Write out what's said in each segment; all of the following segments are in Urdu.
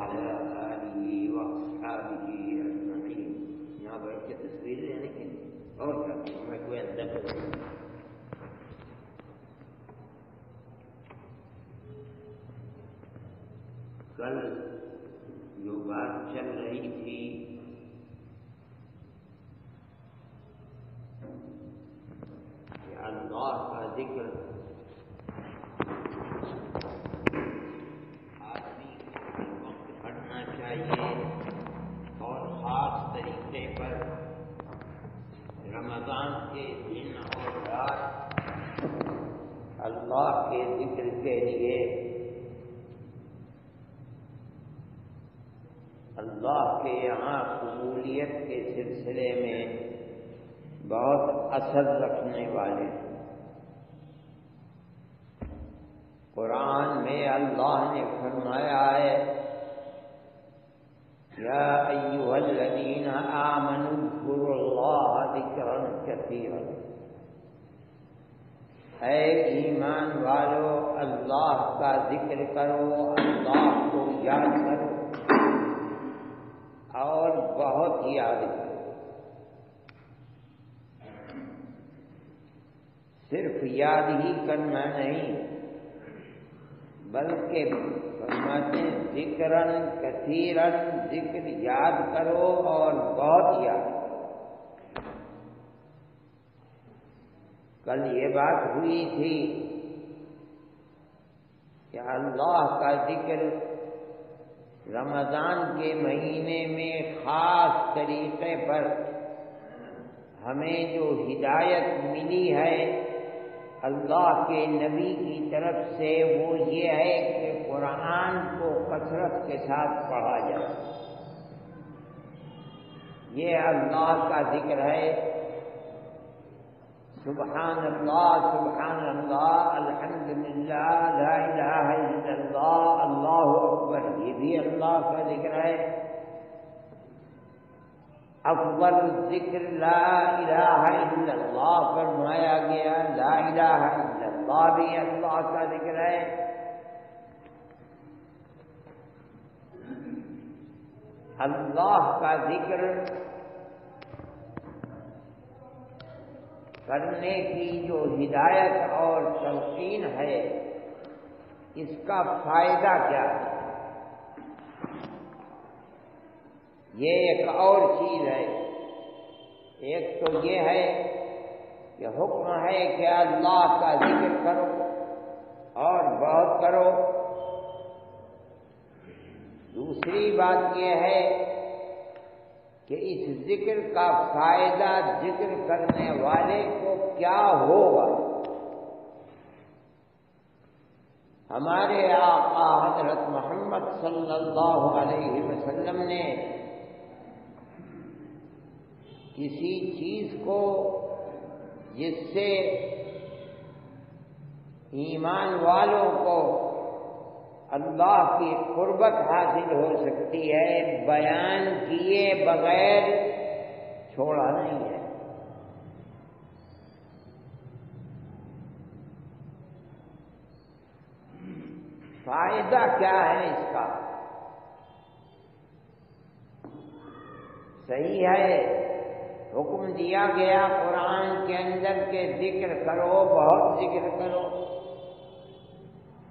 وعلى آله وأصحابه أجمعين. یہاں بیٹھ کے تصویر لینے کے اور کیا میں کوئی اندر کل جو بات چل رہی تھی کہ اللہ کا ذکر آدمی کو ہر وقت پڑھنا چاہیے اور خاص طریقے پر رمضان کے دن اور رات اللہ کے ذکر کے لیے اللہ کے یہاں قبولیت کے سلسلے میں بہت اثر رکھنے والے قرآن میں اللہ نے فرمایا ہے یا ایھا الذین آمنوا اذکروا اللہ ذکرا کثیرا، اے ایمان والو اللہ کا ذکر کرو، اللہ کو یاد کرو اور بہت یاد کرو۔ صرف یاد ہی کرنا نہیں بلکہ فرماتے ہیں ذکرن کثیرن، ذکر یاد کرو اور بہت یاد کرو۔ کل یہ بات ہوئی تھی کہ اللہ کا ذکر رمضان کے مہینے میں خاص طریقے پر ہمیں جو ہدایت ملی ہے اللہ کے نبی کی طرف سے وہ یہ ہے کہ قرآن کو کثرت کے ساتھ پڑھا جائے۔ یہ اللہ کا ذکر ہے، سبحان اللہ الحمدللہ لا الہ الا اللہ اللہ اکبر، یہ بھی اللہ کا ذکر ہے۔ افضل الذکر لا الہ الا اللہ فرمایا گیا، لا الہ الا اللہ بھی اللہ کا ذکر ہے۔ اللہ کا ذکر کرنے کی جو ہدایت اور تلقین ہے اس کا فائدہ کیا ہے؟ یہ ایک اور چیز ہے۔ ایک تو یہ ہے کہ حکم ہے کہ اللہ کا ذکر کرو اور بہت کرو۔ دوسری بات یہ ہے کہ اس ذکر کا فائدہ ذکر کرنے والے کو کیا ہوگا۔ ہمارے آقا حضرت محمد صلی اللہ علیہ وسلم نے کسی چیز کو جس سے ایمان والوں کو اللہ کی قربت حاصل ہو سکتی ہے بیان کیے بغیر چھوڑا نہیں ہے۔ فائدہ کیا ہے اس کا؟ صحیح ہے، حکم دیا گیا قرآن کے اندر کہ ذکر کرو، بہت ذکر کرو۔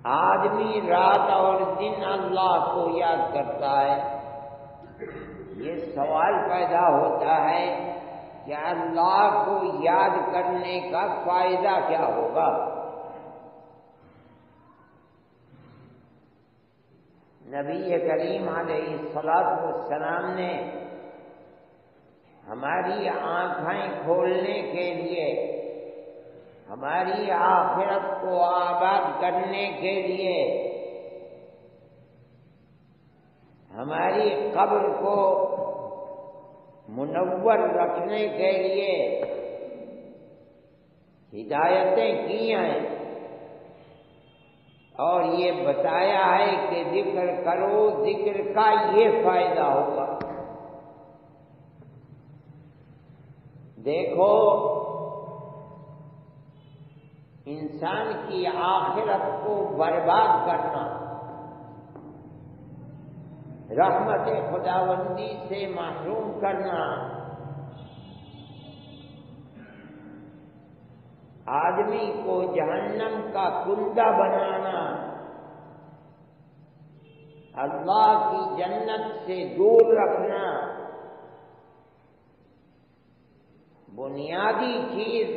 آدمی رات اور دن اللہ کو یاد کرتا ہے۔ یہ سوال پیدا ہوتا ہے کہ اللہ کو یاد کرنے کا فائدہ کیا ہوگا؟ نبی کریم علیہ الصلاۃ والسلام نے ہماری آنکھیں کھولنے کے لیے، ہماری آخرت کو آباد کرنے کے لیے، ہماری قبر کو منور رکھنے کے لیے ہدایتیں کی ہیں اور یہ بتایا ہے کہ ذکر کرو، ذکر کا یہ فائدہ ہوگا۔ دیکھو انسان کی آخرت کو برباد کرنا رحمت خداوندی سے محروم کرنا، آدمی کو جہنم کا کندہ بنانا، اللہ کی جنت سے دور رکھنا، بنیادی چیز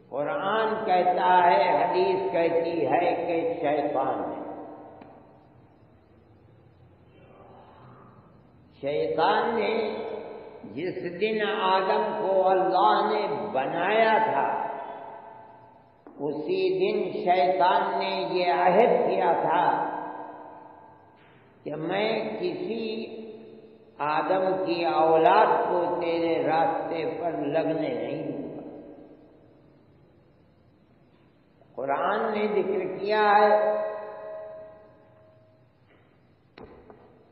قرآن کہتا ہے، حدیث کہتی ہے کہ شیطان ہے۔ شیطان نے جس دن آدم کو اللہ نے بنایا تھا، اسی دن شیطان نے یہ عہد کیا تھا کہ میں کسی آدم کی اولاد کو تیرے راستے پر لگنے نہیں دوں گا۔ قرآن نے ذکر کیا ہے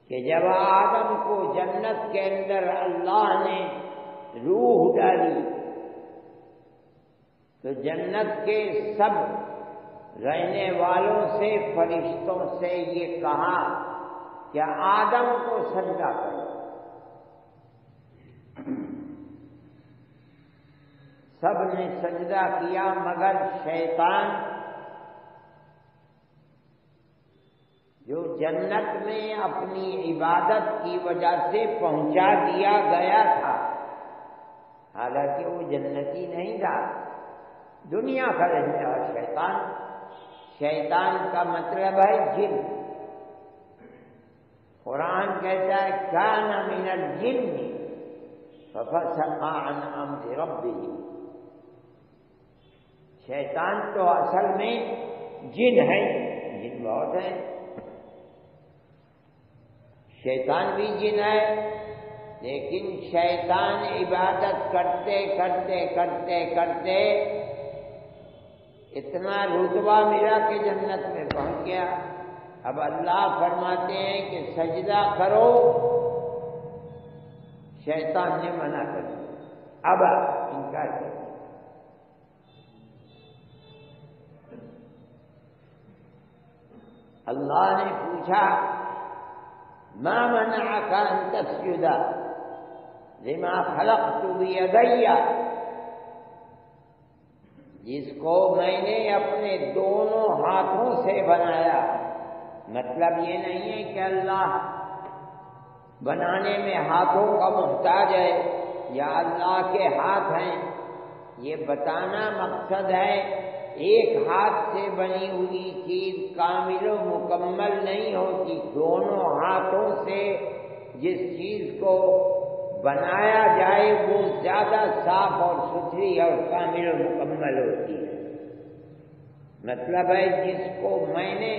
کہ جب آدم کو جنت کے اندر اللہ نے روح ڈالی تو جنت کے سب رہنے والوں سے، فرشتوں سے یہ کہا کہ آدم کو سجدہ کرو۔ سب نے سجدہ کیا مگر شیطان، جو جنت میں اپنی عبادت کی وجہ سے پہنچا دیا گیا تھا، حالانکہ وہ جنتی نہیں تھا، دنیا کا رہنے والا شیطان۔ شیطان کا مطلب ہے جن۔ قرآن کہتا ہے کان من الجن ففسق عن امر ربہ۔ شیطان تو اصل میں جن ہے، جن بہت ہیں، شیطان بھی جن ہے، لیکن شیطان عبادت کرتے کرتے کرتے کرتے اتنا رتبہ ملا کہ جنت میں پہنچ گیا۔ اب اللہ فرماتے ہیں کہ سجدہ کرو، شیطان نے منع کر دیا، اب انکار کر دیا۔ اللہ نے پوچھا ما منعك ان تسجد لما خلقت بيدي، جس کو میں نے اپنے دونوں ہاتھوں سے بنایا۔ مطلب یہ نہیں ہے کہ اللہ بنانے میں ہاتھوں کا محتاج ہے یا اللہ کے ہاتھ ہیں، یہ بتانا مقصد ہے ایک ہاتھ سے بنی ہوئی چیز کامل و مکمل نہیں ہوتی، دونوں ہاتھوں سے جس چیز کو بنایا جائے وہ زیادہ صاف اور ستھری اور کامل و مکمل ہوتی ہے۔ مطلب ہے جس کو میں نے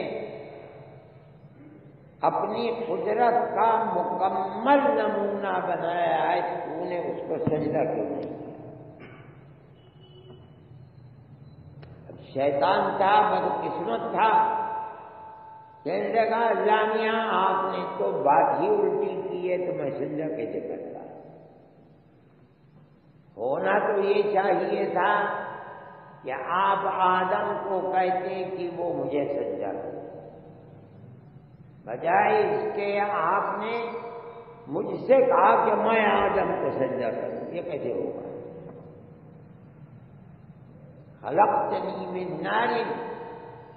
اپنی قدرت کا مکمل نمونہ بنایا ہے، تو نے اس کو سجدہ کیوں نہیں کیا؟ شیطان تھا، بدقسمت تھا، کہنے لگا اللہ میاں آپ نے تو بات ہی الٹی کی ہے، تو میں سجدہ کیسے کرتا؟ ہونا تو یہ چاہیے تھا کہ آپ آدم کو کہتے کہ وہ مجھے سجدہ کرے، بجائے اس کے آپ نے مجھ سے کہا کہ میں آدم کو سجدہ کروں۔ یہ کیسے ہوگا؟ خلقتنی من نار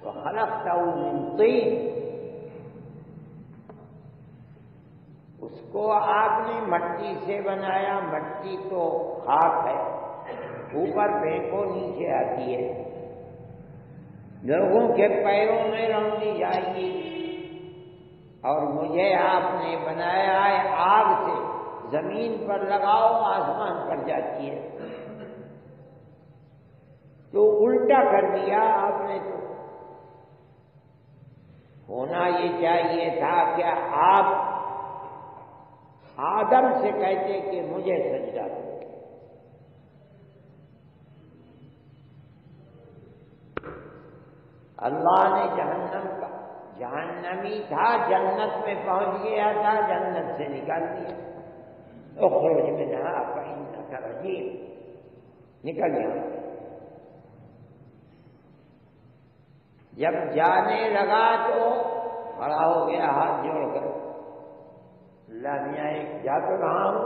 وخلقتہ من طین، اس کو آپ نے مٹی سے بنایا، مٹی تو خاک ہے، اوپر پھینکو نیچے آتی ہے، لوگوں کے پیروں میں رونی جائے گی، اور مجھے آپ نے بنایا ہے آگ سے، زمین پر لگاؤ آسمان پر جاتی ہے، تو الٹا کر دیا آپ نے۔ تو ہونا یہ چاہیے تھا کہ آپ آدم سے کہتے کہ مجھے سجدہ کرو۔ اللہ نے جہنمی تھا، جنت میں پہنچ گیا تھا، جنت سے نکال دیا، اخرج منہا فإنک رجیم، نکل گیا۔ جب جانے لگا تو کھڑا ہو گیا ہاتھ جوڑ کر، میاں ایک جا تو رہا ہوں،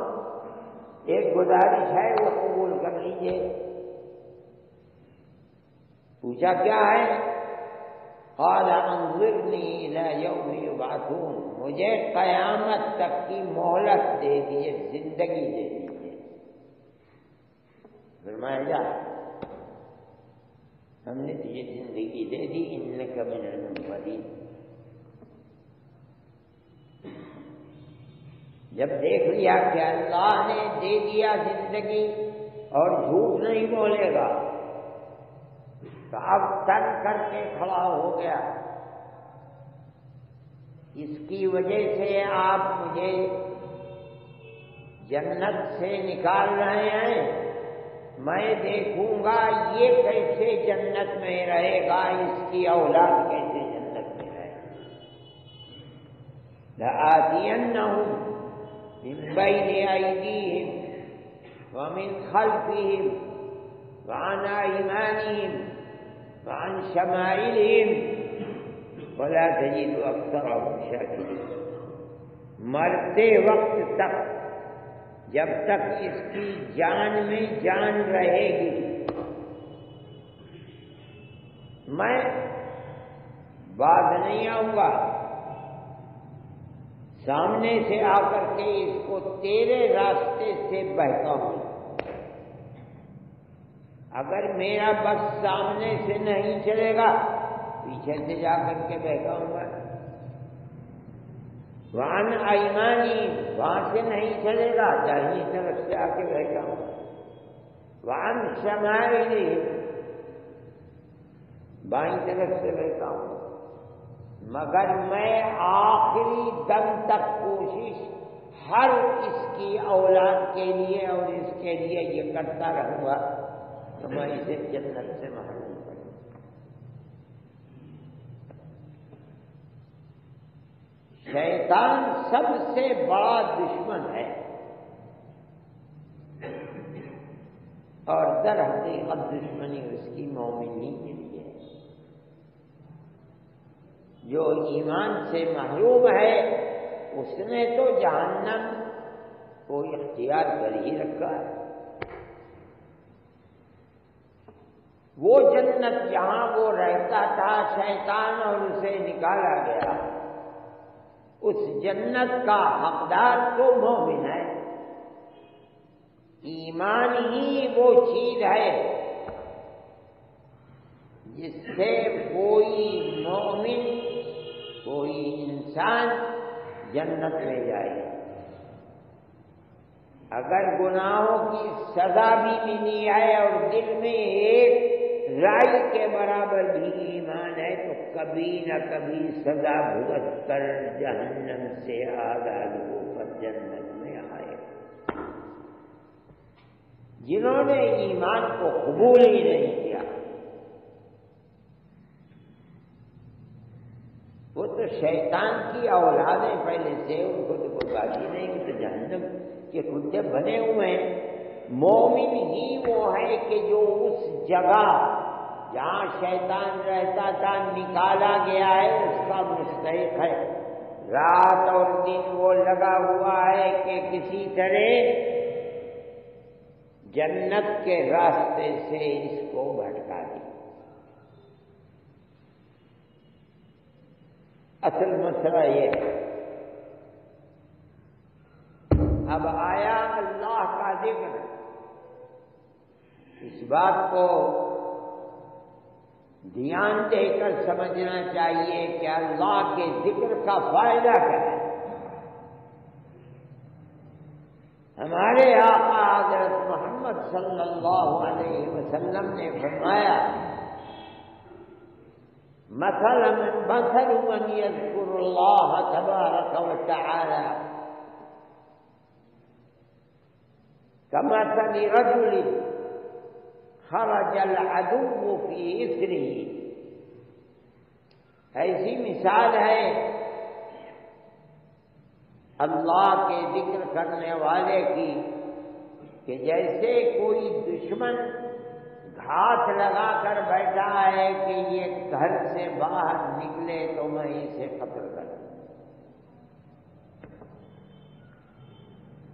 ایک گزارش ہے وہ قبول کر لیجیے۔ پوچھا کیا ہے؟ قال انظرنی الی یوم یبعثون، مجھے قیامت تک کی مہلت دے دیجیے، زندگی دے دیجیے۔ فرمایا جا ہم نے تجھے زندگی دے دی، انک من المنظرین۔ جب دیکھ لیا کہ اللہ نے دے دیا زندگی اور جھوٹ نہیں بولے گا تو اب تن کر کے کھڑا ہو گیا، اس کی وجہ سے آپ مجھے جنت سے نکال رہے ہیں، میں دیکھوں گا یہ کیسے جنت میں رہے گا، اس کی اولاد کیسے جنت میں رہے گا۔ لآتینہم من بین ایدیہم ومن خلفہم وعن ایمانہم وعن شمائلہم ولا تجد اکثرہم شاکرین۔ مرتے وقت تک، جب تک اس کی جان میں جان رہے گی، میں باز نہیں آؤں گا، سامنے سے آ کر کے اس کو تیرے راستے سے بہکاؤں گا۔ اگر میرا بس سامنے سے نہیں چلے گا، پیچھے سے جا کر کے بہکاؤں گا۔ وعن ایمانی، وہاں سے نہیں چلے گا، داہنی طرف سے آ کے بہکاؤں گا۔ وعن شمائلی، بائیں طرف سے بہکاؤں گا۔ مگر میں آخری دم تک کوشش ہر اس کی اولاد کے لیے اور اس کے لیے یہ کرتا رہوں گا تو میں اسے جنت سے محروم کروں۔ شیطان سب سے بڑا دشمن ہے، اور در حقیقت دشمنی اس کی مومنی کے لیے ہے۔ جو ایمان سے محروم ہے اس نے تو جہنم کو اختیار کر ہی رکھا ہے۔ وہ جنت جہاں وہ رہتا تھا شیطان اور اسے نکالا گیا، اس جنت کا حقدار تو مومن ہے۔ ایمان ہی وہ چیز ہے جس سے کوئی مومن، کوئی انسان جنت میں جائے۔ اگر گناہوں کی سزا بھی ملی ہے اور دل میں ایک رائی کے برابر بھی ایمان ہے تو کبھی نہ کبھی سزا بھگت کر جہنم سے آزاد ہو کر جنت میں آئے۔ جنہوں نے ایمان کو قبول ہی نہیں کیا وہ تو شیطان کی اولادیں پہلے سے، ان کو تو کوئی بات ہی نہیں، وہ تو جہنم کے کتے بنے ہوئے ہیں۔ مومن ہی وہ ہے کہ جو اس جگہ جہاں شیطان رہتا تھا نکالا گیا ہے اس کا مستحق ہے۔ رات اور دن وہ لگا ہوا ہے کہ کسی طرح جنت کے راستے سے اس کو بھٹکا دے۔ اصل مسئلہ یہ ہے۔ اب آیا اللہ کا ذکر، اس بات کو دھیان دے کر سمجھنا چاہیے کہ اللہ کے ذکر کا فائدہ کیا ہے۔ ہمارے آقا حضرت محمد صلی اللہ علیہ وسلم نے فرمایا مثل من يذكر الله تبارك وتعالى كمثل رجل خرج العدو في إثره۔ ایسی مثال ہے اللہ کے ذکر کرنے والے کی کہ جیسے کوئی دشمن گھاس لگا کر بیٹھا ہے کہ یہ گھر سے باہر نکلے تو میں اسے قتل کر دوں۔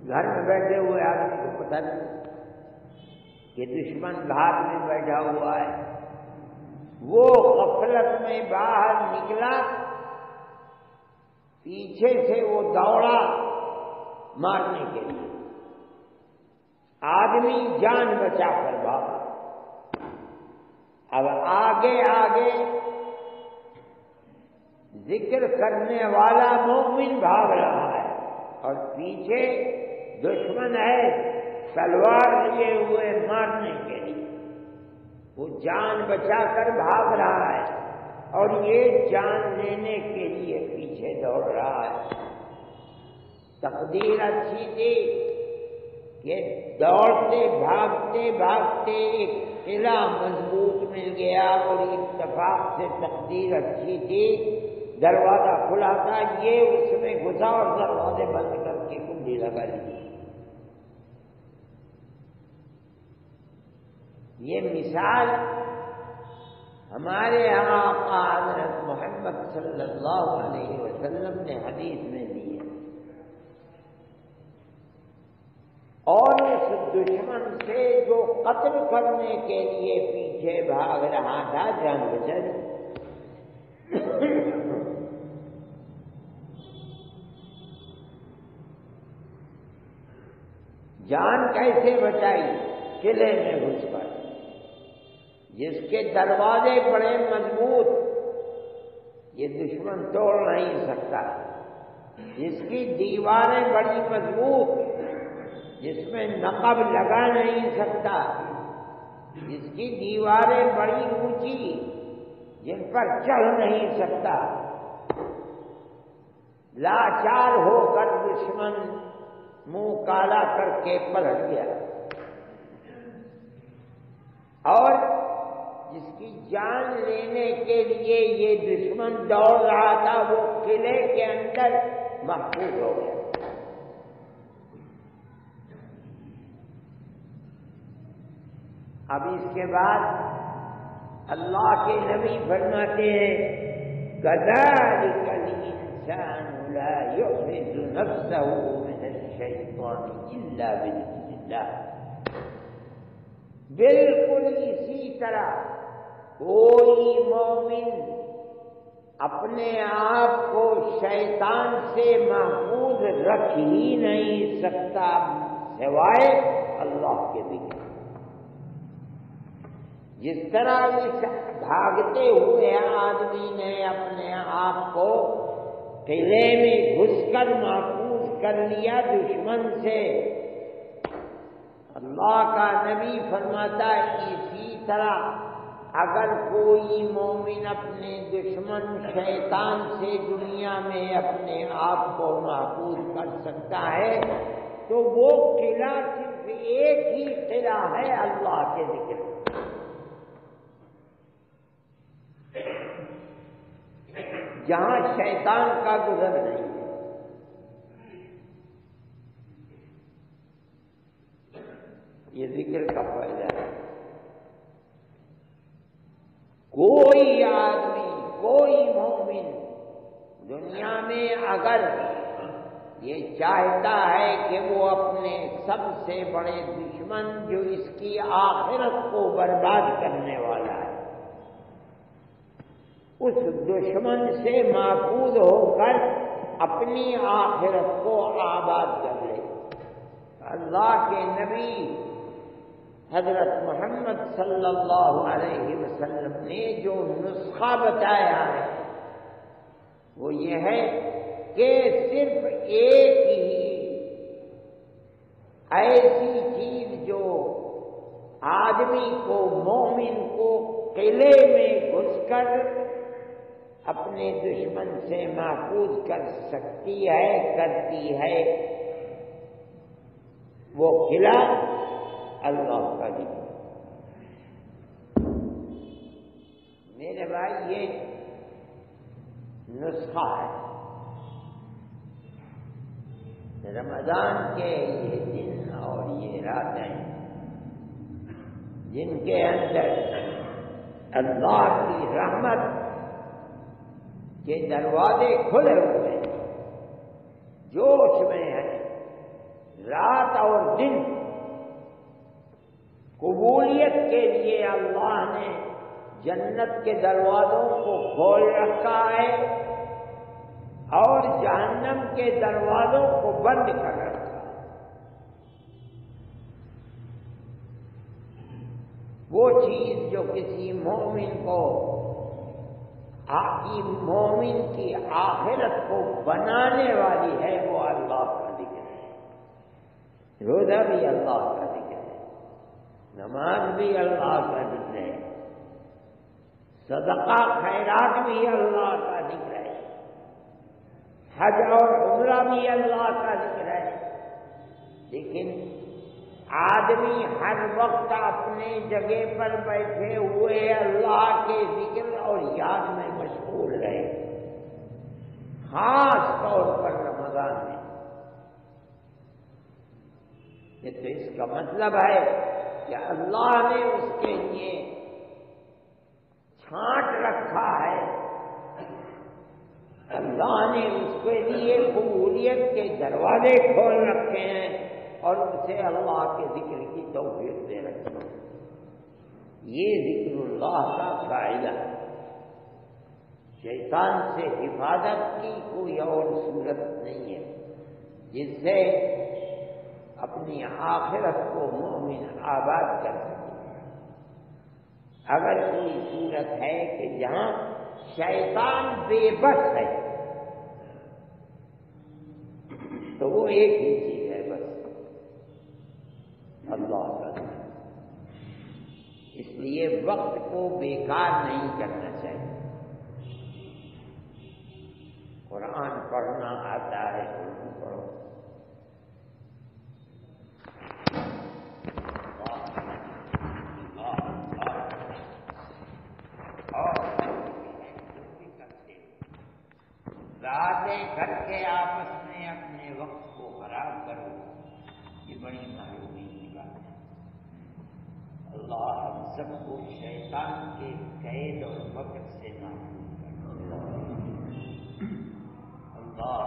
گھر میں بیٹھے ہوئے آدمی کو پتہ نہیں کہ دشمن گھاٹ میں بیٹھا ہوا ہے، وہ غفلت میں باہر نکلا، پیچھے سے وہ دوڑا مارنے کے لیے، آدمی جان بچا کر بھاگا۔ اب آگے آگے ذکر کرنے والا مومن بھاگ رہا ہے اور پیچھے دشمن ہے تلوار لیے ہوئے مارنے کے لیے، وہ جان بچا کر بھاگ رہا ہے اور یہ جان لینے کے لیے پیچھے دوڑ رہا ہے۔ تقدیر اچھی تھی کہ دوڑتے بھاگتے بھاگتے ایک قلعہ مضبوط مل گیا، اور اتفاق سے تقدیر اچھی تھی، دروازہ کھلا تھا، یہ اس میں گھسا اور دروازے بند کر کے کنڈی لگا لی۔ یہ مثال ہمارے آقا حضرت محمد صلی اللہ علیہ وسلم نے حدیث میں دی ہے، اور اس دشمن سے جو قتل کرنے کے لیے پیچھے بھاگ رہا تھا جان بچا لی۔ جان کیسے بچائی؟ قلعے میں گھس کر، جس کے دروازے بڑے مضبوط، یہ دشمن توڑ نہیں سکتا، جس کی دیواریں بڑی مضبوط، جس میں نقب لگا نہیں سکتا، جس کی دیواریں بڑی اونچی، جن پر چڑھ نہیں سکتا، لاچار ہو کر دشمن منہ کالا کر کے پلٹ گیا، اور جس کی جان لینے کے لیے یہ دشمن دوڑ رہا تھا وہ قلعے کے اندر محفوظ ہو گیا۔ اب اس کے بعد اللہ کے نبی فرماتے ہیں كَذَلِكَ الْإِنسَانُ لَا يُخْرِجُ نَفْسَهُ مِنَ الشَّيْطَانِ إِلَّا بِإِذْنِ اللَّهِ۔ بالکل اسی طرح کوئی مومن اپنے آپ کو شیطان سے محفوظ رکھ ہی نہیں سکتا سوائے اللہ کے ذکر۔ جس طرح اس بھاگتے ہوئے آدمی نے اپنے آپ کو قلعے میں گھس کر محفوظ کر لیا دشمن سے، اللہ کا نبی فرماتا ہے اسی طرح اگر کوئی مومن اپنے دشمن شیطان سے دنیا میں اپنے آپ کو محفوظ کر سکتا ہے تو وہ قلعہ صرف ایک ہی قلعہ ہے، اللہ کے ذکر۔ جہاں شیطان کا گزر نہیں ہے۔ یہ ذکر کا فائدہ ہے۔ کوئی آدمی، کوئی مومن دنیا میں اگر یہ چاہتا ہے کہ وہ اپنے سب سے بڑے دشمن جو اس کی آخرت کو برباد کرنے والا ہے، اس دشمن سے محفوظ ہو کر اپنی آخرت کو آباد کر لے، اللہ کے نبی حضرت محمد صلی اللہ علیہ وسلم نے جو نسخہ بتایا ہے وہ یہ ہے کہ صرف ایک ہی ایسی چیز جو آدمی کو، مومن کو قلعے میں گھس کر اپنے دشمن سے محفوظ کر سکتی ہے، کرتی ہے، وہ قلعہ اللہ کا ذکر۔ میرے بھائی یہ نسخہ ہے۔ رمضان کے یہ دن اور یہ راتیں جن کے اندر اللہ کی رحمت کے دروازے کھلے ہوئے ہیں، جوش میں ہیں، رات اور دن قبولیت کے لیے اللہ نے جنت کے دروازوں کو کھول رکھا ہے اور جہنم کے دروازوں کو بند کر رکھا ہے۔ وہ چیز جو کسی مومن کو مومن کی آخرت کو بنانے والی ہے وہ اللہ کا ذکر ہے۔ روزہ بھی اللہ کا ذکر ہے، نماز بھی اللہ کا ذکر ہے، صدقہ خیرات بھی اللہ کا ذکر ہے، حج اور عمرہ بھی اللہ کا ذکر ہے۔ لیکن آدمی ہر وقت اپنے جگہ پر بیٹھے ہوئے اللہ کے ذکر اور یاد میں مشغول رہے، خاص طور پر رمضان میں۔ یہ تو اس کا مطلب ہے کہ اللہ نے اس کے لیے چھانٹ رکھا ہے، اللہ نے اس کے لیے قبولیت کے دروازے کھول رکھے ہیں اور اسے اللہ کے ذکر کی توفیق دے رکھی ہے۔ یہ ذکر اللہ کا فائدہ ہے۔ شیطان سے حفاظت کی کوئی اور صورت نہیں ہے جس سے اپنی آخرت کو مومن آباد کر سکے۔ اگر کوئی صورت ہے کہ جہاں شیطان بے بس ہے تو وہ ایک ہی چیز ہے، بس اللہ کا ذکر۔ اس لیے وقت کو بیکار نہیں کرنا چاہیے۔ قرآن پڑھنا آتا ہے قرآن پڑھو، راتیں کر کے آپس میں اپنے وقت کو خراب کرو، یہ بڑی معلومی کی بات ہے۔ اللہ ہم سب کو شیطان کے قید اور مکر سے محفوظ کرے۔ اللہ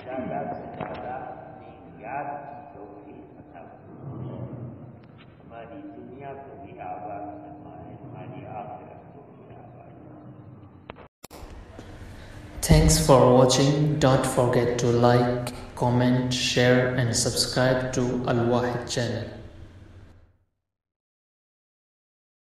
زیادہ سے زیادہ اپنی یاد کی توفیق عطا فرمائے، ہماری دنیا کو بھی آباد فرمائے، ہماری آخرت کو بھی آباد فرمائے۔ Thanks for watching. Don't forget to like, comment, share and subscribe to Al Wahid channel.